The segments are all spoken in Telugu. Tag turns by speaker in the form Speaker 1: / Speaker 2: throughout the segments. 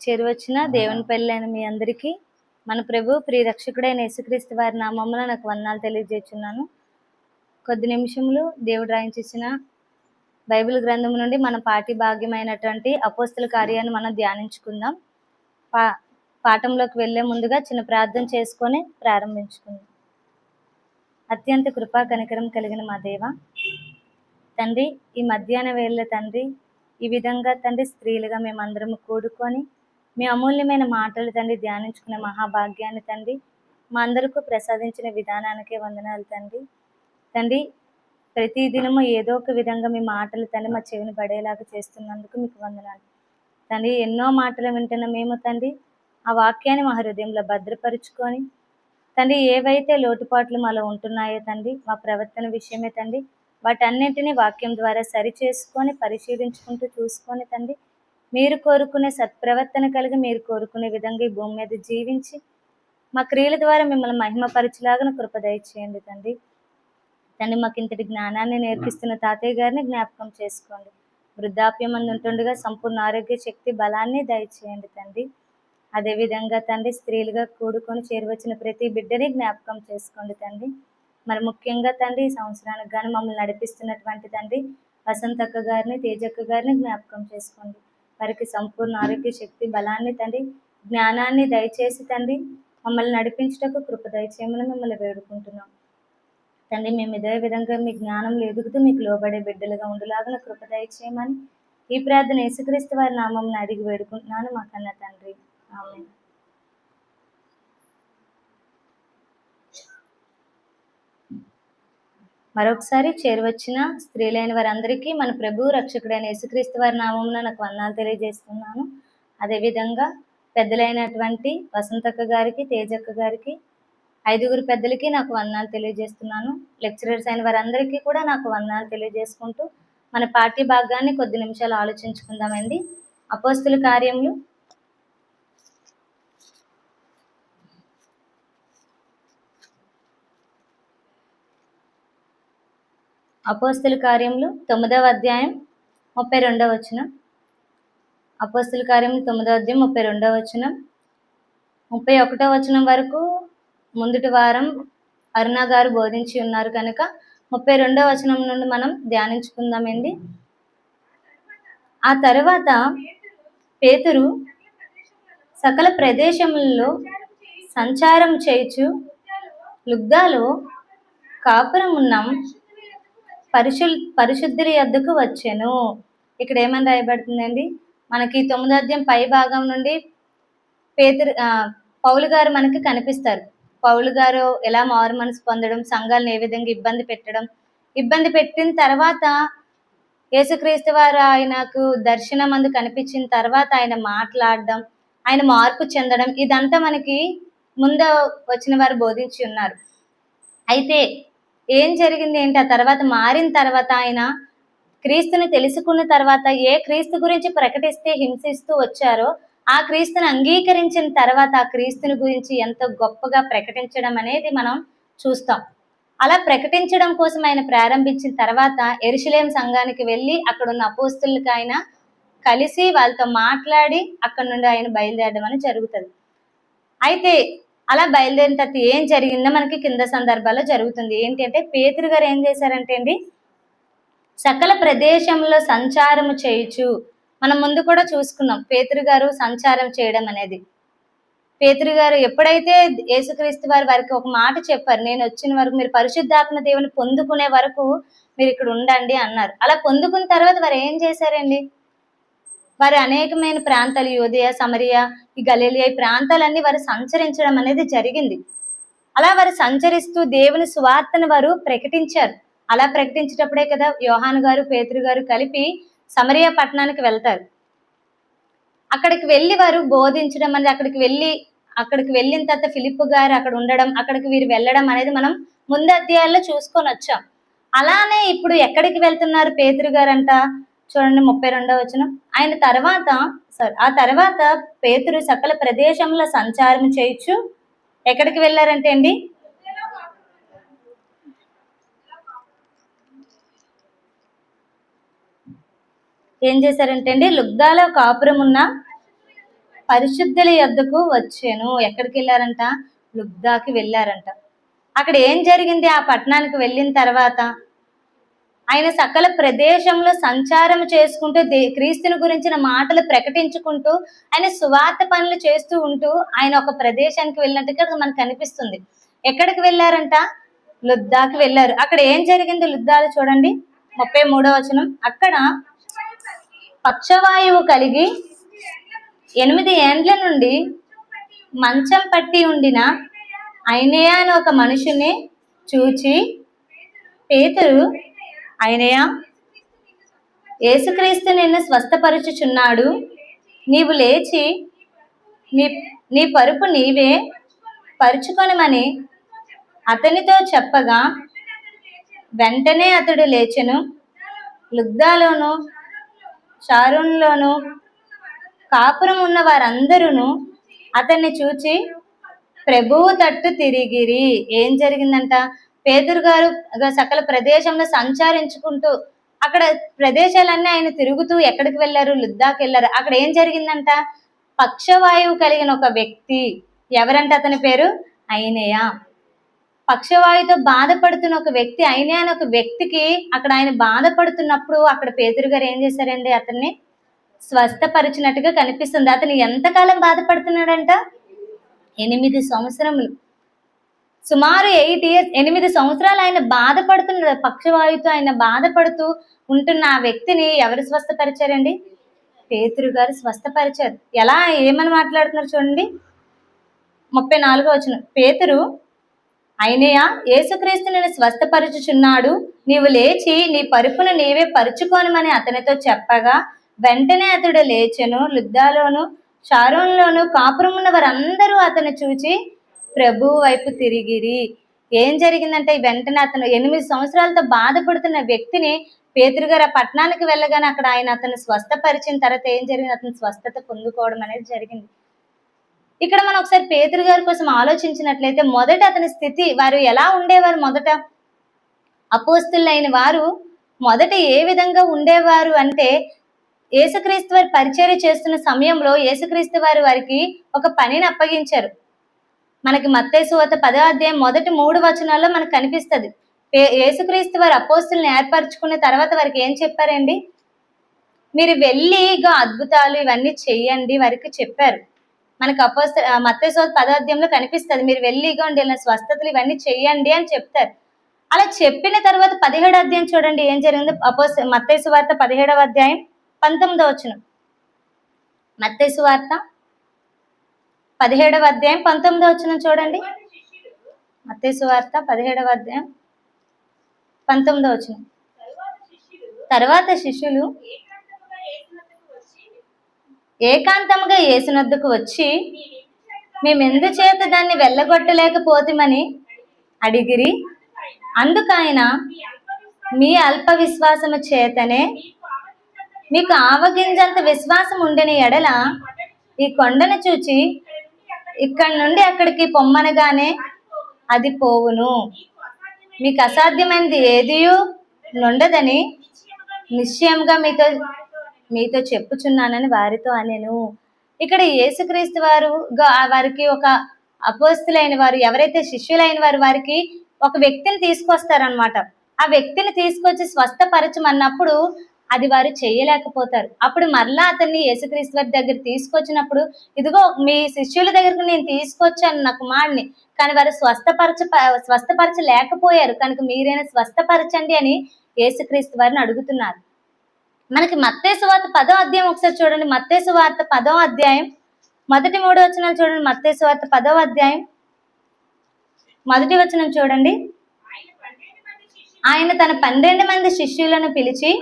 Speaker 1: చేరువచ్చిన దేవుని పెళ్ళైన మీ అందరికీ మన ప్రభు ప్రియరక్షకుడైన యేసుక్రీస్తు వారి నామమున నాకు వందనాలు తెలియజేస్తున్నాను. కొద్ది నిమిషములు దేవుడు రాయించిన బైబిల్ గ్రంథం నుండి మన పాఠ్య భాగ్యమైనటువంటి అపోస్తల కార్యాన్ని మనం ధ్యానించుకుందాం. పాఠంలోకి వెళ్ళే ముందుగా చిన్న ప్రార్థన చేసుకొని ప్రారంభించుకుందాం. అత్యంత కృపా కనికరం కలిగిన మా దేవ తండ్రి, ఈ మధ్యాహ్న వేళ తండ్రి, ఈ విధంగా తండ్రి స్త్రీలుగా మేమందరం కూడుకొని మీ అమూల్యమైన మాటలు తండ్రి ధ్యానించుకునే మహాభాగ్యాన్ని తండ్రి మా అందరికీ ప్రసాదించిన విధానానికే వందనాలు తండ్రి. తండ్రి, ప్రతి దినము ఏదో ఒక విధంగా మీ మాటలు తండ్రి మా చెవిని పడేలాగా చేస్తున్నందుకు మీకు వందనాలు తండ్రి. ఎన్నో మాటలు వింటున్న మేము తండ్రి ఆ వాక్యాన్ని మా హృదయంలో భద్రపరుచుకొని తండ్రి, ఏవైతే లోటుపాట్లు మాలో ఉంటున్నాయో తండ్రి మా ప్రవర్తన విషయమే తండ్రి వాటన్నింటినీ వాక్యం ద్వారా సరి చేసుకొని పరిశీలించుకుంటూ చూసుకొని తండ్రి మీరు కోరుకునే సత్ప్రవర్తన కలిగి మీరు కోరుకునే విధంగా ఈ భూమి మీద జీవించి మా క్రియల ద్వారా మిమ్మల్ని మహిమపరచులాగా కృప దయచేయండి తండ్రి. తండ్రి, మాకు ఇంతటి జ్ఞానాన్ని నేర్పిస్తున్న తాతయ్య గారిని జ్ఞాపకం చేసుకోండి. వృద్ధాప్యం అందు ఉంటుండగా సంపూర్ణ ఆరోగ్య శక్తి బలాన్ని దయచేయండి తండ్రి. అదేవిధంగా తండ్రి స్త్రీలుగా కూడుకొని చేరువచ్చిన ప్రతి బిడ్డని జ్ఞాపకం చేసుకోండి తండ్రి. మరి ముఖ్యంగా తండ్రి ఈ సంవత్సరానికి కానీ మమ్మల్ని నడిపిస్తున్నటువంటి తండ్రి వసంతక్క గారిని, తేజక్క గారిని జ్ఞాపకం చేసుకోండి. వారికి సంపూర్ణ ఆరోగ్య శక్తి బలాన్ని తండ్రి జ్ఞానాన్ని దయచేసి తండ్రి మమ్మల్ని నడిపించుటకు కృప దయచేయమని మిమ్మల్ని వేడుకుంటున్నాం తండ్రి. మేము ఇదే విధంగా మీ జ్ఞానంలో ఎదుగుతూ మీకు లోబడే బిడ్డలుగా ఉండేలాగా కృప దయచేయమని ఈ ప్రార్థన యేసుక్రీస్తు వారి నామం అడిగి వేడుకుంటున్నాను మా కన్న తండ్రి, ఆమేన్. మరొకసారి చేరువచ్చిన స్త్రీలైన వారందరికీ మన ప్రభు రక్షకుడైన యేసుక్రీస్తు వారి నామంలో నాకు వందనాలు తెలియజేస్తున్నాను. అదేవిధంగా పెద్దలైనటువంటి వసంతక్క గారికి, తేజక్క గారికి, 5 పెద్దలకి నాకు వందనాలు తెలియజేస్తున్నాను. లెక్చరర్స్ అయిన వారందరికీ కూడా నాకు వందనాలు తెలియజేసుకుంటూ మన పాఠ్య భాగాన్ని కొద్ది నిమిషాలు ఆలోచించుకుందామండి. అపోస్తల కార్యములు అపోస్తల కార్యములు 9వ అధ్యాయం 32వ వచనం. అపోస్తల కార్యములు 9వ అధ్యాయం 32వ వచనం 31వ వచనం వరకు ముందుటి వారం అరుణ గారు బోధించి ఉన్నారు కనుక 32వ వచనం నుండి మనం ధ్యానించుకుందామండి. ఆ తర్వాత పేతురు సకల ప్రదేశములలో సంచారం చేయుచు లుద్దాలో కాపురం ఉన్నాం పరిశుద్ధుల యొద్దకు వచ్చెను. ఇక్కడ ఏమని రాయబడుతుందండి, మనకి 9వ అధ్యాయం పై భాగం నుండి పౌలు గారు మనకి కనిపిస్తారు. పౌలు గారు ఎలా మారు మనసు పొందడం, సంఘాలను ఏ విధంగా ఇబ్బంది పెట్టిన తర్వాత యేసుక్రీస్తు వారు ఆయనకు దర్శనం అందు కనిపించిన తర్వాత ఆయన మాట్లాడడం, ఆయన మార్పు చెందడం, ఇదంతా మనకి ముందు వచ్చిన వారు బోధించి ఉన్నారు. అయితే ఏం జరిగింది ఏంటి, ఆ తర్వాత మారిన తర్వాత ఆయన క్రీస్తుని తెలుసుకున్న తర్వాత ఏ క్రీస్తు గురించి ప్రకటిస్తే హింసిస్తూ వచ్చారో ఆ క్రీస్తుని అంగీకరించిన తర్వాత ఆ క్రీస్తుని గురించి ఎంతో గొప్పగా ప్రకటించడం అనేది మనం చూస్తాం. అలా ప్రకటించడం కోసం ఆయన ప్రారంభించిన తర్వాత యెరూషలేము సంఘానికి వెళ్ళి అక్కడ ఉన్న అపోస్తలులకు ఆయన కలిసి వాళ్ళతో మాట్లాడి అక్కడ నుండి ఆయన బయలుదేరడం అని జరుగుతుంది. అయితే అలా బయలుదేరిన తర్వాత ఏం జరిగిందో మనకి కింద సందర్భాల్లో జరుగుతుంది. ఏంటి అంటే పేతురు గారు ఏం చేశారంటే అండి, సకల ప్రదేశంలో సంచారము చేయుచు, మనం ముందు కూడా చూసుకున్నాం పేతురు గారు సంచారం చేయడం అనేది. పేతురు గారు ఎప్పుడైతే యేసుక్రీస్తు వారికి ఒక మాట చెప్పారు, నేను వచ్చిన వరకు మీరు పరిశుద్ధాత్మ దేవుని పొందుకునే వరకు మీరు ఇక్కడ ఉండండి అన్నారు. అలా పొందుకున్న తర్వాత వారు ఏం చేశారండి, వారు అనేకమైన ప్రాంతాలు యూదయ, సమరియా, ఈ గలిలయ ఈ ప్రాంతాలన్నీ వారు సంచరించడం అనేది జరిగింది. అలా వారు సంచరిస్తూ దేవుని సువార్తను వారు ప్రకటించారు. అలా ప్రకటించేటప్పుడే కదా యోహాను గారు, పేతురు గారు కలిపి సమరియా పట్టణానికి వెళ్తారు. అక్కడికి వెళ్ళి వారు బోధించడం అనేది, అక్కడికి వెళ్ళిన తర్వాత ఫిలిప్పు గారు అక్కడ ఉండడం, అక్కడికి వీరు వెళ్ళడం అనేది మనం ముందు అధ్యాయాల్లో చూసుకొని వచ్చాం. అలానే ఇప్పుడు ఎక్కడికి వెళ్తున్నారు పేతురు గారు అంట, చూడండి 32వ వచనం. ఆ తర్వాత పేతురు సకల ప్రదేశంలో సంచారం చేయొచ్చు ఎక్కడికి వెళ్ళారంటే అండి, ఏం చేశారంటే అండి, లుగ్దాలో కాపురం ఉన్న పరిశుద్ధుల యొద్దకు వచ్చాను. ఎక్కడికి వెళ్ళారంట? లుగ్దాకి వెళ్ళారంట. అక్కడ ఏం జరిగింది? ఆ పట్టణానికి వెళ్ళిన తర్వాత ఆయన సకల ప్రదేశంలో సంచారం చేసుకుంటూ క్రీస్తుని గురించిన మాటలు ప్రకటించుకుంటూ ఆయన సువార్త పనులు చేస్తూ ఉంటూ ఆయన ఒక ప్రదేశానికి వెళ్ళినట్టుగా మనకు కనిపిస్తుంది. ఎక్కడికి వెళ్ళారంట? లుద్దాకి వెళ్ళారు. అక్కడ ఏం జరిగింది లుద్దాలో చూడండి, 33వ వచనం. అక్కడ పక్షవాయువు కలిగి 8 ఏండ్ల నుండి మంచం పట్టి ఉండిన ఐనేయ అని ఒక మనుషుని చూచి పేతురు, ఐనేయ, యేసుక్రీస్తు నిన్ను స్వస్థపరచుచున్నాడు, నీవు లేచి నీ పరుపు నీవే పరుచుకొనమని అతనితో చెప్పగా వెంటనే అతడు లేచెను. లుగ్దాలోను షారోనులోను కాపురం ఉన్న వారందరూ అతన్ని చూచి ప్రభువు తట్టు తిరిగిరి. ఏం జరిగిందంట? పేతురు గారు సకల ప్రదేశంలో సంచరించుకుంటూ అక్కడ ప్రదేశాలన్నీ ఆయన తిరుగుతూ ఎక్కడికి వెళ్ళారు? లుద్దాకి వెళ్ళారు. అక్కడ ఏం జరిగిందంట? పక్షవాయువు కలిగిన ఒక వ్యక్తి, ఎవరంటే అతని పేరు ఐనేయ. పక్షవాయువుతో బాధపడుతున్న ఒక వ్యక్తి, ఐనేయ అని ఒక వ్యక్తికి అక్కడ ఆయన బాధపడుతున్నప్పుడు అక్కడ పేతురు గారు ఏం చేశారండి? అతన్ని స్వస్థపరిచినట్టుగా కనిపిస్తుంది. అతను ఎంతకాలం బాధపడుతున్నాడంట? 8 సంవత్సరములు, సుమారు 8 years, 8 సంవత్సరాలు ఆయన బాధపడుతున్నాడు. పక్షవాయువుతో ఆయన బాధపడుతూ ఉంటున్న ఆ వ్యక్తిని ఎవరు స్వస్థపరిచారండి? పేతురు గారు స్వస్థపరిచారు. ఎలా, ఏమని మాట్లాడుతున్నారు చూడండి, 34వ వచనం. పేతురు, ఐనేయ, యేసుక్రీస్తు నిన్ను స్వస్థపరచుచున్నాడు, నీవు లేచి నీ పరుపును నీవే పరుచుకోనమని అతనితో చెప్పగా వెంటనే అతడు లేచెను. లుద్దాలోను షారోనులోను కాపురం ఉన్న వారందరూ అతను చూచి ప్రభు వైపు తిరిగిరి. ఏం జరిగిందంటే వెంటనే అతను 8 సంవత్సరాలతో బాధపడుతున్న వ్యక్తిని పేతురు గారు ఆ పట్టణానికి వెళ్ళగానే అక్కడ ఆయన అతను స్వస్థపరిచిన తర్వాత ఏం జరిగింది? అతను స్వస్థత పొందుకోవడం అనేది జరిగింది. ఇక్కడ మనం ఒకసారి పేతురు గారి కోసం ఆలోచించినట్లయితే మొదట అతని స్థితి, వారు ఎలా ఉండేవారు? మొదట అపోస్తులైన వారు మొదట ఏ విధంగా ఉండేవారు అంటే, యేసుక్రీస్తు వారి పరిచర్య చేస్తున్న సమయంలో యేసుక్రీస్తు వారు వారికి ఒక పనిని అప్పగించారు. మనకి మత్తయి సువార్త 10వ అధ్యాయం మొదటి 3 వచనాల్లో మనకు కనిపిస్తుంది. యేసుక్రీస్తు వారు అపోస్తుల్ని ఏర్పరచుకున్న తర్వాత వారికి ఏం చెప్పారండి? మీరు వెళ్ళి అద్భుతాలు ఇవన్నీ చెయ్యండి వారికి చెప్పారు. మనకు మత్తయి సువార్త 10వ అధ్యాయంలో కనిపిస్తుంది. మీరు వెళ్ళి స్వస్థతలు ఇవన్నీ చెయ్యండి అని చెప్తారు. అలా చెప్పిన తర్వాత 17వ అధ్యాయం చూడండి ఏం జరిగింది. మత్తయి సువార్త 17వ అధ్యాయం 19వ వచనం. మత్తయి సువార్త 17వ అధ్యాయం 19వ వచనం చూడండి. మత్తయి సువార్త 17వ అధ్యాయం 19వ వచనం. తర్వాత శిష్యులు ఏకాంతముగా యేసునొద్దకు వచ్చి మేమెందుచేత దాన్ని వెళ్ళగొట్టలేకపోతామని అడిగిరి. అందుకైన మీ అల్ప విశ్వాసము చేతనే మీకు ఆవగింజంత విశ్వాసం ఉండిన ఎడల ఈ కొండను చూచి ఇక్కడి నుండి అక్కడికి పొమ్మనగానే అది పోవును. మీకు అసాధ్యమైనది ఏదియూ నుండదని నిశ్చయంగా మీతో చెప్పుచున్నానని వారితో అనెను. ఇక్కడ యేసుక్రీస్తు వారు వారికి ఒక అపోస్తులైన వారు, ఎవరైతే శిష్యులైన వారు, వారికి ఒక వ్యక్తిని తీసుకొస్తారనమాట. ఆ వ్యక్తిని తీసుకొచ్చి స్వస్థపరచమన్నప్పుడు అది వారు చేయలేకపోతారు. అప్పుడు మరలా అతన్ని యేసుక్రీస్తు వారి దగ్గర తీసుకొచ్చినప్పుడు, ఇదిగో మీ శిష్యుల దగ్గరకు నేను తీసుకొచ్చాను నా కుమారుడిని, కానీ వారు స్వస్థపరచలేకపోయారు, కనుక మీరైనా స్వస్థపరచండి అని యేసుక్రీస్తు వారిని అడుగుతున్నారు. మనకి మత్తయి సువార్త 10వ అధ్యాయం ఒకసారి చూడండి. మత్తయి సువార్త 10వ అధ్యాయం మొదటి 3 వచనాలు చూడండి. మత్తయి సువార్త 10వ అధ్యాయం మొదటి వచనం చూడండి. ఆయన తన 12 మంది శిష్యులను పిలిచి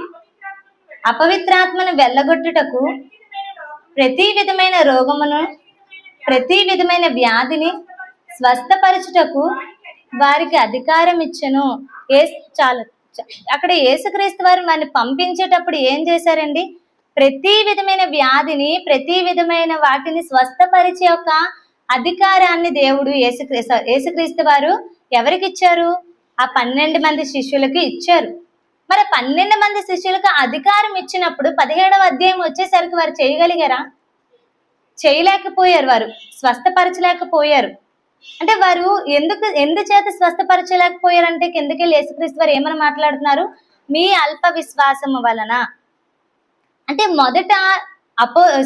Speaker 1: అపవిత్రాత్మను వెళ్ళగొట్టుటకు, ప్రతి విధమైన రోగమును, ప్రతి విధమైన వ్యాధిని స్వస్థపరచుటకు వారికి అధికారం ఇచ్చెను. చాలు. అక్కడ యేసుక్రీస్తు వారు వారిని పంపించేటప్పుడు ఏం చేశారండి? ప్రతి విధమైన వ్యాధిని, ప్రతి విధమైన వాటిని స్వస్థపరిచే ఒక అధికారాన్ని దేవుడు యేసుక్రీస్తు వారు ఎవరికి ఇచ్చారు? ఆ 12 మంది శిష్యులకి ఇచ్చారు. మరి 12 మంది శిష్యులకు అధికారం ఇచ్చినప్పుడు 17వ అధ్యాయం వచ్చేసరికి వారు చేయగలిగారా? చేయలేకపోయారు. వారు స్వస్థపరచలేకపోయారు. అంటే వారు ఎందుచేత స్వస్థపరచలేకపోయారంటే కిందకెళ్ళి యేసుక్రీస్తు వారు ఏమని మాట్లాడుతున్నారు? మీ అల్ప విశ్వాసము వలన. అంటే మొదట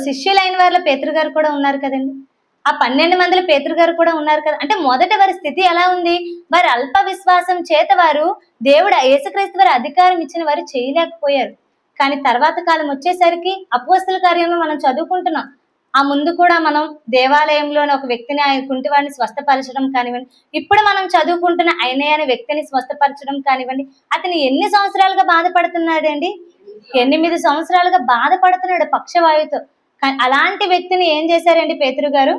Speaker 1: శిష్యులైన వారిలో పేతురు గారు కూడా ఉన్నారు కదండి. ఆ 12 మందిలో పేతురు గారు కూడా ఉన్నారు కదా. అంటే మొదట వారి స్థితి ఎలా ఉంది? వారి అల్ప విశ్వాసం చేత వారు దేవుడు యేసుక్రీస్తు వారి అధికారం ఇచ్చిన వారు చేయలేకపోయారు. కానీ తర్వాత కాలం వచ్చేసరికి అపోస్తల కార్యంలో మనం చదువుకుంటున్నాం. ఆ ముందు కూడా మనం దేవాలయంలోని ఒక వ్యక్తిని, ఆయన కుంటివాడిని స్వస్థపరచడం కానివ్వండి, ఇప్పుడు మనం చదువుకుంటున్న అయినయ్య అనే వ్యక్తిని స్వస్థపరచడం కానివ్వండి. అతను ఎన్ని సంవత్సరాలుగా బాధపడుతున్నాడండి? 8 సంవత్సరాలుగా బాధపడుతున్నాడు పక్షవాయువుతో. అలాంటి వ్యక్తిని ఏం చేశారండి పేతురు గారు?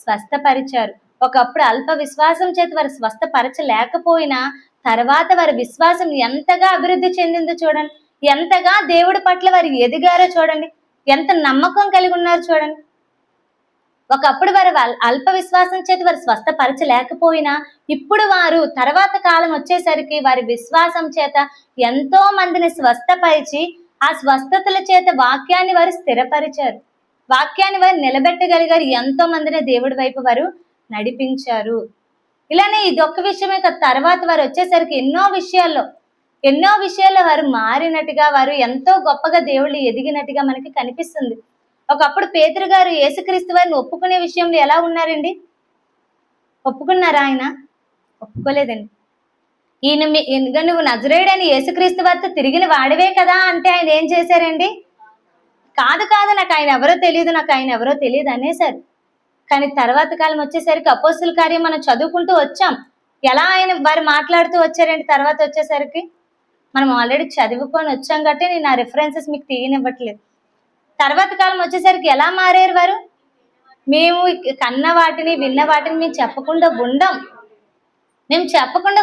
Speaker 1: స్వస్థపరిచారు. ఒకప్పుడు అల్ప విశ్వాసం చేత వారు స్వస్థపరచలేకపోయినా తర్వాత వారి విశ్వాసం ఎంతగా అభివృద్ధి చెందిందో చూడండి. ఎంతగా దేవుడి పట్ల వారు ఎదిగారో చూడండి. ఎంత నమ్మకం కలిగి ఉన్నారు చూడండి. ఒకప్పుడు వారు అల్ప విశ్వాసం చేత వారు స్వస్థపరచలేకపోయినా ఇప్పుడు వారు తర్వాత కాలం వచ్చేసరికి వారి విశ్వాసం చేత ఎంతో మందిని స్వస్థపరిచి ఆ స్వస్థతల చేత వాక్యాన్ని వారు స్థిరపరిచారు. వాక్యాన్ని వారు నిలబెట్టగలిగారు. ఎంతో మందిని దేవుడి వైపు వారు నడిపించారు. ఇలానే ఇదొక్క విషయమే కాదు, తర్వాత వారు వచ్చేసరికి ఎన్నో విషయాల్లో వారు మారినట్టుగా, వారు ఎంతో గొప్పగా దేవుళ్ళు ఎదిగినట్టుగా మనకి కనిపిస్తుంది. ఒకప్పుడు పేతురు గారు యేసుక్రీస్తు వారిని ఒప్పుకునే విషయంలో ఎలా ఉన్నారండి? ఒప్పుకున్నారా ఆయన? ఒప్పుకోలేదండి. నువ్వు నజరేయుడని యేసుక్రీస్తు వారితో తిరిగిన వాడివే కదా అంటే ఆయన ఏం చేశారండి? కాదు నాకు ఆయన ఎవరో తెలియదు అనేసారు. కానీ తర్వాత కాలం వచ్చేసరికి అపోస్తుల కార్యం మనం చదువుకుంటూ వచ్చాం. ఎలా వారు మాట్లాడుతూ వచ్చారండి? తర్వాత వచ్చేసరికి మనం ఆల్రెడీ చదువుకొని వచ్చాం కాబట్టి నేను ఆ రిఫరెన్సెస్ మీకు తీయనివ్వట్లేదు. తర్వాత కాలం వచ్చేసరికి ఎలా మారారు వారు? మేము కన్న వాటిని విన్న వాటిని మేము చెప్పకుండా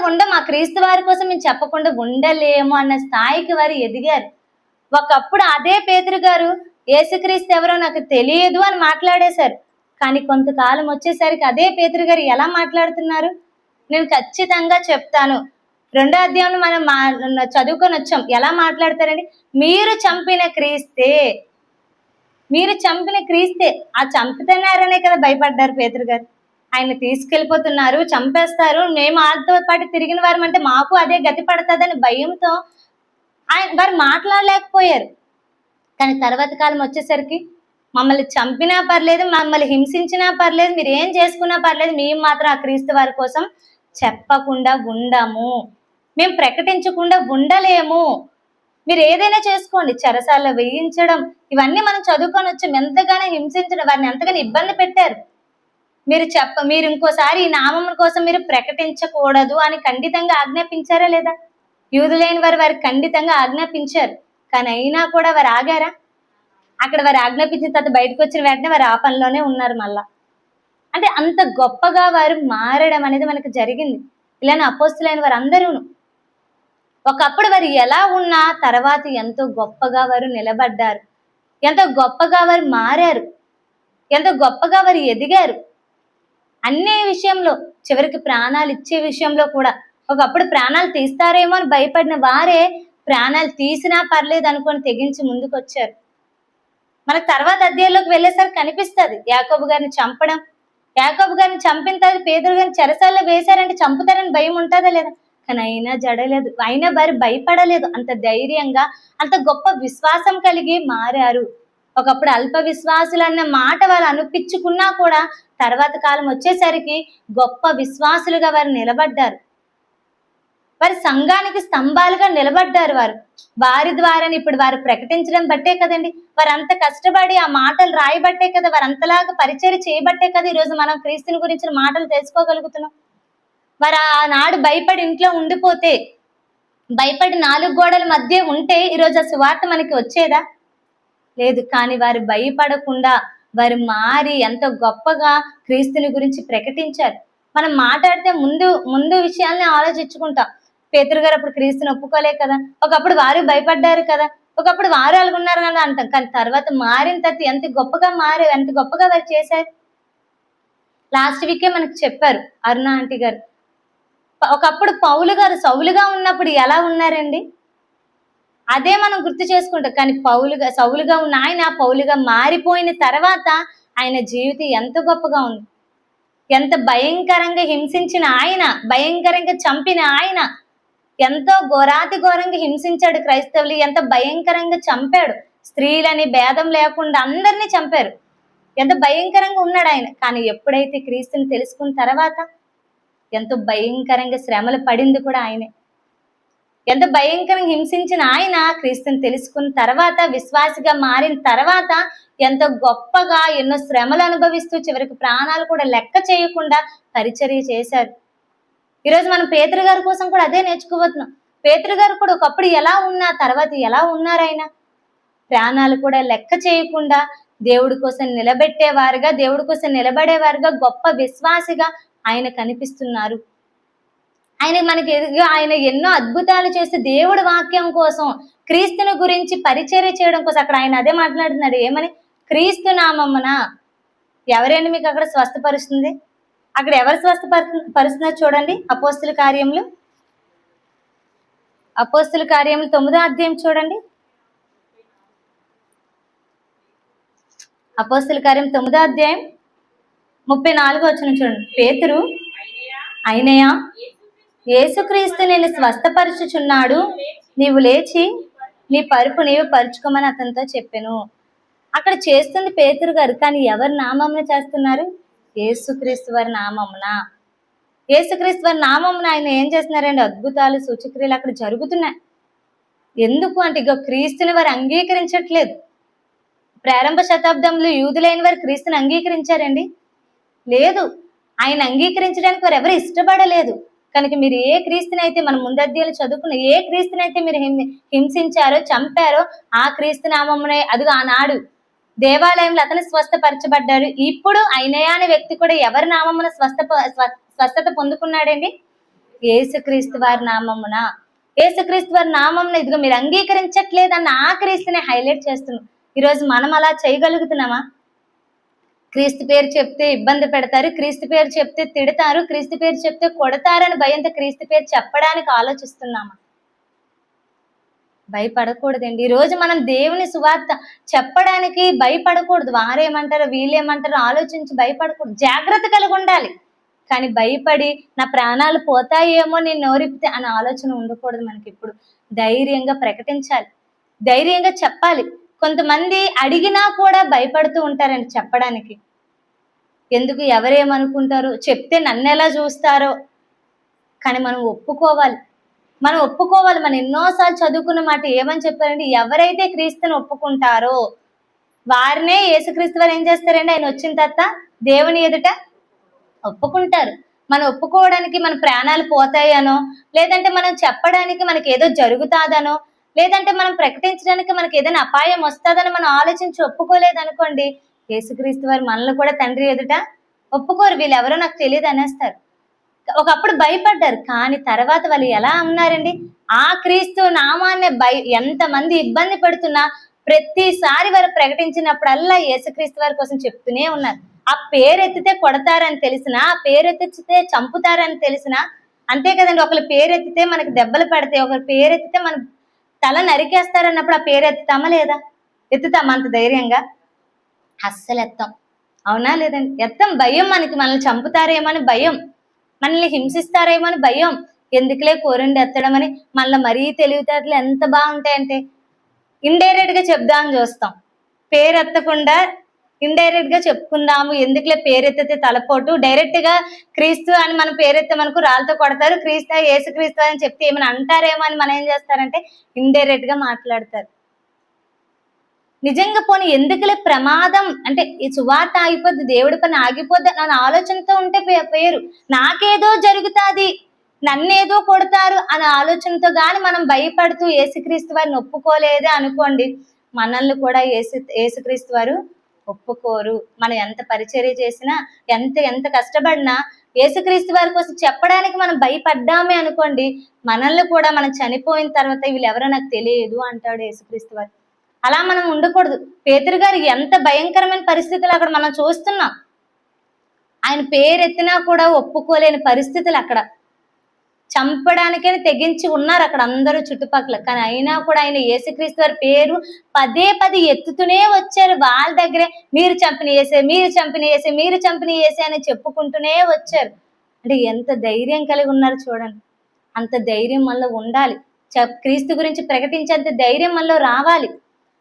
Speaker 1: ఉండం, ఆ క్రీస్తు వారి కోసం మేము చెప్పకుండా ఉండలేము అన్న స్థాయికి వారు ఎదిగారు. ఒకప్పుడు అదే పేతురు గారు యేసుక్రీస్తు ఎవరో నాకు తెలియదు అని మాట్లాడేశారు. కానీ కొంతకాలం వచ్చేసరికి అదే పేతురు గారు ఎలా మాట్లాడుతున్నారు? నేను ఖచ్చితంగా చెప్తాను. 2వ అధ్యాయంలో మనం చదువుకొని వచ్చాం. ఎలా మాట్లాడతారండి? మీరు చంపిన క్రీస్తే. ఆ చంపుతున్నారనే కదా భయపడ్డారు పేతురు గారు. ఆయన తీసుకెళ్ళిపోతున్నారు, చంపేస్తారు, మేము ఆయనతో పాటు తిరిగిన వారం అంటే మాకు అదే గతి పడుతుందని భయంతో వారు మాట్లాడలేకపోయారు. కానీ తర్వాత కాలం వచ్చేసరికి మమ్మల్ని చంపినా పర్లేదు, మమ్మల్ని హింసించినా పర్లేదు, మీరు ఏం చేసుకున్నా పర్లేదు, మేము మాత్రం ఆ క్రీస్తు వారి కోసం చెప్పకుండా ఉండము, మేము ప్రకటించకుండా ఉండలేము. మీరు ఏదైనా చేసుకోండి. చెరసాల్లో వేయించడం ఇవన్నీ మనం చదువుకొని వచ్చాం. ఎంతగానో హింసించడం, వారిని ఎంతగానో ఇబ్బంది పెట్టారు. మీరు ఇంకోసారి ఈ నామం కోసం మీరు ప్రకటించకూడదు అని ఖండితంగా ఆజ్ఞాపించారా లేదా? యూదులైన వారికి ఖండితంగా ఆజ్ఞాపించారు. కానీ అయినా కూడా వారు ఆగారా? అక్కడ వారు ఆజ్ఞాపించిన తర్వాత బయటకు వచ్చిన వెంటనే వారు ఆ పనిలోనే ఉన్నారు మళ్ళా. అంటే అంత గొప్పగా వారు మారడం అనేది మనకు జరిగింది. ఇలానే అపోస్తులైన వారు అందరూను ఒకప్పుడు వారు ఎలా ఉన్నా తర్వాత ఎంతో గొప్పగా వారు నిలబడ్డారు, ఎంతో గొప్పగా వారు మారారు, ఎంతో గొప్పగా వారు ఎదిగారు. అన్ని విషయంలో, చివరికి ప్రాణాలు ఇచ్చే విషయంలో కూడా. ఒకప్పుడు ప్రాణాలు తీస్తారేమో అని భయపడిన వారే ప్రాణాలు తీసినా పర్లేదు అనుకొని తెగించి ముందుకు వచ్చారు. మనకు తర్వాత అధ్యాయంలోకి వెళ్ళేసరికి కనిపిస్తుంది యాకోబు గారిని చంపడం. యాకోబు గారిని చంపిన తర్వాత పేతురు గారిని చెరసాల్లో వేశారంటే చంపుతారని భయం ఉంటుందా లేదా? కానీ అయినా జడలేదు, అయినా వారు భయపడలేదు. అంత ధైర్యంగా, అంత గొప్ప విశ్వాసం కలిగి మారారు. ఒకప్పుడు అల్ప విశ్వాసులు అన్న మాట వారు అనిపించుకున్నా కూడా తర్వాత కాలం వచ్చేసరికి గొప్ప విశ్వాసులుగా వారు నిలబడ్డారు. వారి సంఘానికి స్తంభాలుగా నిలబడ్డారు. వారి ద్వారా ఇప్పుడు వారు ప్రకటించడం బట్టే కదండి, వారు అంత కష్టపడి ఆ మాటలు రాయబట్టే కదా, వారు అంతలాగా పరిచయం చేయబట్టే కదా ఈరోజు మనం క్రీస్తుని గురించిన మాటలు తెలుసుకోగలుగుతున్నాం. వారు ఆనాడు భయపడి ఇంట్లో ఉండిపోతే, భయపడి 4 గోడల మధ్య ఉంటే ఈరోజు ఆ సువార్త మనకి వచ్చేదా? లేదు. కానీ వారు భయపడకుండా వారు మారి ఎంతో గొప్పగా క్రీస్తుని గురించి ప్రకటించారు. మనం మాట్లాడితే ముందు విషయాల్ని ఆలోచించుకుంటాం. పేతురు గారు అప్పుడు క్రీస్తుని ఒప్పుకోలే కదా, ఒకప్పుడు వారు భయపడ్డారు కదా, ఒకప్పుడు వారు అలాగున్నారు కదా అంటాం. కానీ తర్వాత మారిన తర్వాత ఎంత గొప్పగా మారారు, ఎంత గొప్పగా వారు చేశారు. లాస్ట్ వీకే మనకు చెప్పారు అరుణ ఆంటీ గారు. ఒకప్పుడు పౌలు గారు సౌలుగా ఉన్నప్పుడు ఎలా ఉన్నారండి? అదే మనం గుర్తు చేసుకుంటాం. కానీ సౌలుగా ఉన్న ఆయన పౌలుగా మారిపోయిన తర్వాత ఆయన జీవితం ఎంత గొప్పగా ఉంది. ఎంత భయంకరంగా హింసించిన ఆయన, భయంకరంగా చంపిన ఆయన, ఎంతో ఘోరాతి ఘోరంగా హింసించాడు క్రైస్తవులు, ఎంత భయంకరంగా చంపాడు. స్త్రీలని భేదం లేకుండా అందరినీ చంపారు. ఎంత భయంకరంగా ఉన్నాడు ఆయన. కానీ ఎప్పుడైతే క్రీస్తుని తెలుసుకున్న తర్వాత ఎంతో భయంకరంగా శ్రమలు పడింది కూడా ఆయనే. ఎంత భయంకరంగా హింసించిన ఆయన క్రీస్తుని తెలుసుకున్న తర్వాత, విశ్వాసిగా మారిన తర్వాత ఎంతో గొప్పగా ఎన్నో శ్రమలు అనుభవిస్తూ చివరికి ప్రాణాలు కూడా లెక్క చేయకుండా పరిచర్య చేశారు. ఈరోజు మనం పేతురు గారి కోసం కూడా అదే నేర్చుకోబోతున్నాం. పేతురు గారు కూడా ఒకప్పుడు ఎలా ఉన్నా తర్వాత ఎలా ఉన్నారు ఆయన? ప్రాణాలు కూడా లెక్క చేయకుండా దేవుడి కోసం నిలబెట్టేవారుగా, దేవుడి కోసం నిలబడేవారుగా, గొప్ప విశ్వాసిగా ఆయన కనిపిస్తున్నారు. ఆయన ఎన్నో అద్భుతాలు చేసి దేవుడి వాక్యం కోసం, క్రీస్తుని గురించి పరిచర్య చేయడం కోసం అక్కడ ఆయన అదే మాట్లాడుతున్నాడు. ఏమని? క్రీస్తు నామమున. ఎవరైనా మీకు అక్కడ స్వస్థపరుస్తుంది? అక్కడ ఎవరు స్వస్థపరుస్తున్నారు చూడండి. అపోస్తుల కార్యములు 9వ అధ్యాయం చూడండి. అపోస్తుల కార్యం 9వ అధ్యాయం 34వ వచనం చూడండి. పేతురు, అయినయా యేసుక్రీస్తు నేను స్వస్థపరచుచున్నాడు, నీవు లేచి నీ పరుపు నీవు పరుచుకోమని అతనితో చెప్పాను. అక్కడ చేస్తుంది పేతురు గారు, కానీ ఎవరి నామమున చేస్తున్నారు? యేసుక్రీస్తు వారి నామమున. యేసుక్రీస్తు వారి నామమున ఆయన ఏం చేస్తున్నారండి? అద్భుతాలు, సూచక్రియలు అక్కడ జరుగుతున్నాయి. ఎందుకు అంటే ఇక క్రీస్తుని వారు అంగీకరించట్లేదు. ప్రారంభ శతాబ్దంలో యూదులైన వారు క్రీస్తుని అంగీకరించారండి? లేదు. ఆయన అంగీకరించడానికి వారు ఎవరు ఇష్టపడలేదు. కనుక మీరు ఏ క్రీస్తునైతే మనం ముందధ్యాయులు చదువుకున్న ఏ క్రీస్తునైతే మీరు హింసించారో, చంపారో ఆ క్రీస్తు నామమునే అదిగో ఆనాడు దేవాలయంలో అతను స్వస్థపరచబడ్డారు. ఇప్పుడు అయినయా అనే వ్యక్తి కూడా ఎవరి నామమున స్వస్థత పొందుకున్నాడండి? యేసుక్రీస్తు వారి నామమున. యేసుక్రీస్తు వారి నామమున ఇదిగో మీరు అంగీకరించట్లేదన్న ఆ క్రీస్తునే హైలైట్ చేస్తున్నాం. ఈరోజు మనం అలా చేయగలుగుతున్నామా? క్రీస్తు పేరు చెప్తే ఇబ్బంది పెడతారు, క్రీస్తు పేరు చెప్తే తిడతారు, క్రీస్తు పేరు చెప్తే కొడతారని భయంతో క్రీస్తు పేరు చెప్పడానికి ఆలోచిస్తున్నామా? భయపడకూడదండి. ఈరోజు మనం దేవుని సువార్త చెప్పడానికి భయపడకూడదు. వారేమంటారో వీళ్ళేమంటారో ఆలోచించి భయపడకూడదు. జాగ్రత్త కలిగి ఉండాలి. కానీ భయపడి నా ప్రాణాలు పోతాయేమో నేను నోరిపితే అనే ఆలోచన ఉండకూడదు. మనకి ఇప్పుడు ధైర్యంగా ప్రకటించాలి, ధైర్యంగా చెప్పాలి. కొంతమంది అడిగినా కూడా భయపడుతూ ఉంటారండి చెప్పడానికి. ఎందుకు? ఎవరేమనుకుంటారు, చెప్తే నన్ను ఎలా చూస్తారో. కానీ మనం ఒప్పుకోవాలి. మనం ఎన్నోసార్లు చదువుకున్న మాట ఏమని చెప్పారంటే, ఎవరైతే క్రీస్తుని ఒప్పుకుంటారో వారినే యేసుక్రీస్తు వారు ఏం చేస్తారండి? ఆయన వచ్చిన తర్వాత దేవుని ఎదుట ఒప్పుకుంటారు. మనం ఒప్పుకోవడానికి మన ప్రాణాలు పోతాయనో, లేదంటే మనం చెప్పడానికి మనకి ఏదో జరుగుతాదనో, లేదంటే మనం ప్రకటించడానికి మనకి ఏదైనా అపాయం వస్తుందని మనం ఆలోచించి ఒప్పుకోలేదనుకోండి, యేసుక్రీస్తు వారు మనల్ని కూడా తండ్రి ఎదుట ఒప్పుకోరు. వీళ్ళెవరో నాకు తెలియదు అనేస్తారు. ఒకప్పుడు భయపడ్డారు, కానీ తర్వాత వాళ్ళు ఎలా ఉన్నారండి? ఆ క్రీస్తు నామాన్ని ఎంతమంది ఇబ్బంది పెడుతున్నా ప్రతిసారి వారు ప్రకటించినప్పుడల్లా యేసుక్రీస్తు వారి కోసం చెప్తూనే ఉన్నారు. ఆ పేరెత్తితే కొడతారని తెలిసినా, ఆ పేరెత్తితే చంపుతారని తెలిసినా, అంతే కదండి. ఒకరి పేరెత్తితే మనకి దెబ్బలు పడతాయి, ఒకరి పేరెత్తితే మన తల నరికేస్తారన్నప్పుడు ఆ పేరు ఎత్తుతామా లేదా? ఎత్తుతామా అంత ధైర్యంగా? అస్సలు ఎత్తాం. అవునా లేదండి? ఎత్తాం. భయం. మనల్ని చంపుతారేమో అని భయం, మనల్ని హింసిస్తారేమో అని భయం. ఎందుకులే కోరండి ఎత్తడం అని మళ్ళీ మరీ తెలివితేటలు ఎంత బాగుంటాయంటే ఇండైరెక్ట్ గా చెప్దామని చూస్తాం. పేరు ఎత్తకుండా ఇండైరెక్ట్ గా చెప్పుకుందాము, ఎందుకులే పేరెత్తితే తలపోటు. డైరెక్ట్ గా క్రీస్తు అని మనం పేరెత్తామనుకో రాళ్ళతో కొడతారు. క్రీస్తు యేసుక్రీస్తు అని చెప్తే ఏమైనా అంటారేమో అని మనం ఏం చేస్తారంటే ఇండైరెక్ట్ గా మాట్లాడతారు. నిజంగా పోనీ ఎందుకులే ప్రమాదం అంటే ఈ సువార్త ఆగిపోద్ది, దేవుడి పని ఆగిపోద్ది అన్న ఆలోచనతో ఉంటే పేరు. నాకేదో జరుగుతుంది, నన్నేదో కొడతారు అనే ఆలోచనతో గాని మనం భయపడుతూ యేసుక్రీస్తు వారిని ఒప్పుకోలేదే అనుకోండి, మనల్ని కూడా యేసుక్రీస్తు వారు ఒప్పుకోరు. మనం ఎంత పరిచర్య చేసినా, ఎంత కష్టపడినా యేసుక్రీస్తు వారి కోసం చెప్పడానికి మనం భయపడ్డామే అనుకోండి, మనల్ని కూడా మనం చనిపోయిన తర్వాత వీళ్ళు ఎవరో నాకు తెలియదు అంటాడు యేసుక్రీస్తు వారు. అలా మనం ఉండకూడదు. పేతురు గారు ఎంత భయంకరమైన పరిస్థితులు అక్కడ మనం చూస్తున్నాం. ఆయన పేరెత్తినా కూడా ఒప్పుకోలేని పరిస్థితులు అక్కడ. చంపడానికే తెగించి ఉన్నారు అక్కడ అందరూ చుట్టుపక్కల. కానీ అయినా కూడా ఆయన యేసుక్రీస్తు వారి పేరు పదే పదే ఎత్తుతూనే వచ్చారు వాళ్ళ దగ్గరే. మీరు చంపిన యేసే, మీరు చంపిన యేసే, మీరు చంపిన యేసే అని చెప్పుకుంటూనే వచ్చారు. అంటే ఎంత ధైర్యం కలిగి ఉన్నారు చూడండి. అంత ధైర్యం మనలో ఉండాలి. క్రీస్తు గురించి ప్రకటించేంత ధైర్యం మనలో రావాలి.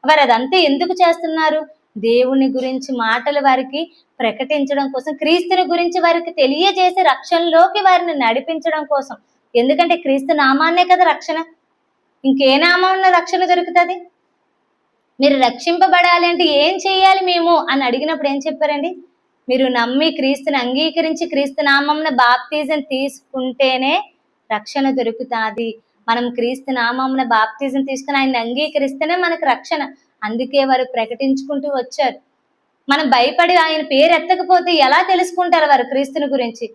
Speaker 1: వారు అదంతా ఎందుకు చేస్తున్నారు? దేవుని గురించి మాటలు వారికి ప్రకటించడం కోసం, క్రీస్తుని గురించి వారికి తెలియజేసి రక్షణలోకి వారిని నడిపించడం కోసం. ఎందుకంటే క్రీస్తు నామాన్నే కదా రక్షణ. ఇంకే నామంలో రక్షణ దొరుకుతుంది? మీరు రక్షింపబడాలి అంటే ఏం చేయాలి మేము అని అడిగినప్పుడు ఏం చెప్పారండి? మీరు నమ్మి క్రీస్తుని అంగీకరించి క్రీస్తు నామంన బాప్తిజం తీసుకుంటేనే రక్షణ దొరుకుతుంది. మనం క్రీస్తు నామంన బాప్తిజం తీసుకుని ఆయన్ని అంగీకరిస్తేనే మనకు రక్షణ. అందుకే వారు ప్రకటించుకుంటూ వచ్చారు. మనం భయపడి ఆయన పేరు ఎత్తకపోతే ఎలా తెలుసుకుంటారు వారు క్రీస్తుని గురించి?